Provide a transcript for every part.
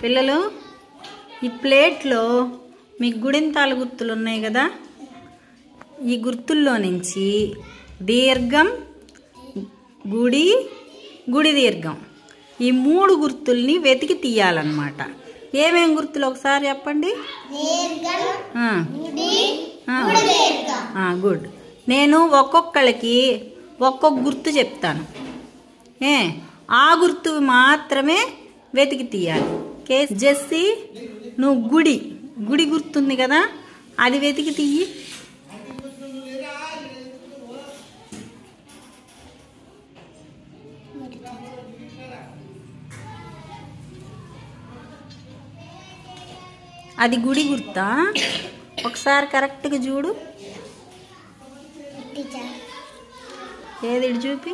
పిల్లలు ఈ ప్లేట్లో మీకు గుడింతాల గుర్తులు ఉన్నాయి కదా, ఈ గుర్తుల్లో నుంచి దీర్ఘం, గుడి, గుడి దీర్ఘం ఈ మూడు గుర్తుల్ని వెతికి తీయాలన్నమాట. ఏమేం గుర్తులు ఒకసారి చెప్పండి. గుడ్. నేను ఒక్కొక్కళ్ళకి ఒక్కొక్క గుర్తు చెప్తాను. ఆ గుర్తు మాత్రమే వెతికి తీయాలి. జెస్సీ నువ్వు గుడి గుడి గుర్తుంది కదా, అది వెతికి తీయి. అది గుడి గుర్తా? ఒకసారి కరెక్ట్గా చూడు. ఏది చూపి.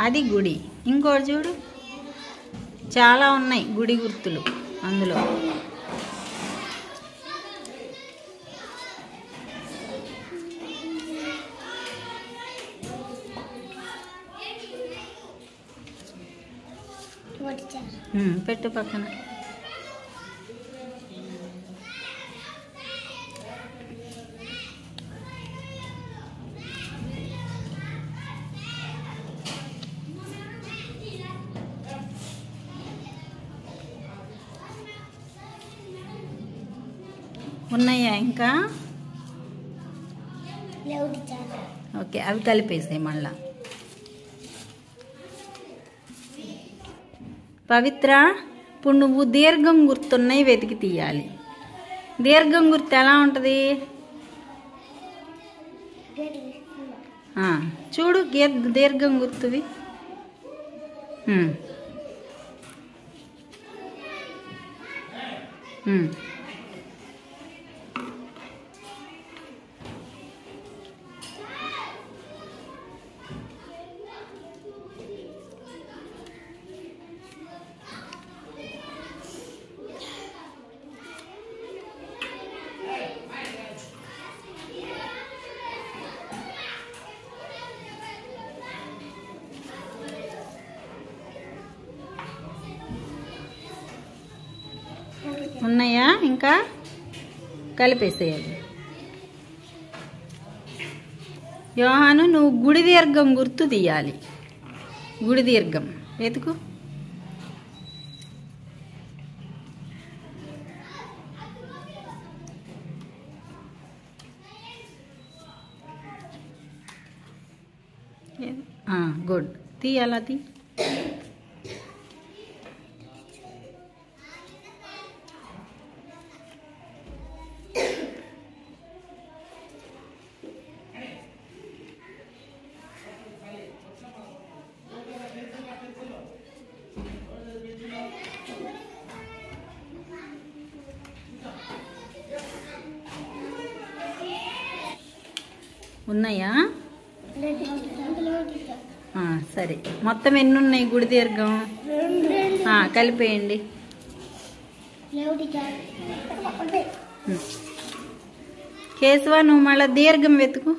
అది గుడి. ఇంకోటి చూడు, చాలా ఉన్నాయి గుడి గుర్తులు అందులో. పెట్టు పక్కన. ఉన్నాయా ఇంకా? ఓకే, అవి కలిపేసాయి మళ్ళా. పవిత్ర, ఇప్పుడు నువ్వు దీర్ఘం గుర్తున్నాయి వెతికి తీయాలి. దీర్ఘం గుర్తు ఎలా ఉంటుంది చూడు. దీర్ఘం గుర్తువి. ఉన్నాయా ఇంకా? కలిపేసేయాలి. యోహాను, నువ్వు గుడి దీర్ఘం గుర్తు తీయాలి. గుడి దీర్ఘం వెతుకు. గుడ్. తీయాలా? తీ. ఉన్నాయా? సరే, మొత్తం ఎన్ని ఉన్నాయి గుడి దీర్ఘం? కలిపేయండి. కేశవ, నువ్వు మళ్ళీ దీర్ఘం వెతుకు.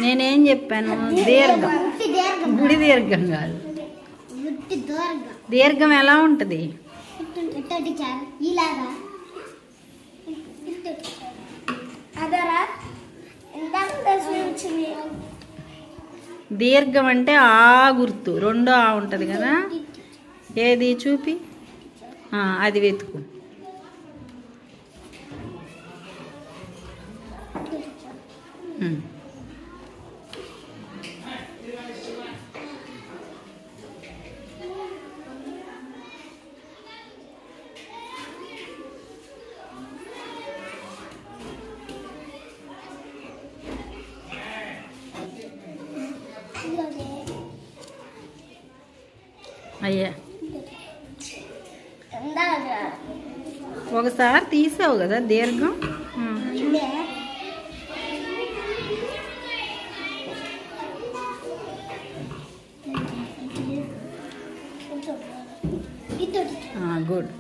నేనేం చెప్పాను? దీర్ఘం, గుడి దీర్ఘం కాదు. దీర్ఘం ఎలా ఉంటుంది? దీర్ఘం అంటే ఆ గుర్తు, రెండో ఆ ఉంటుంది కదా, ఏది చూపి. అది వెతుకు. అయ్యా, ఒకసారి తీసావు కదా దీర్ఘం. గుడ్.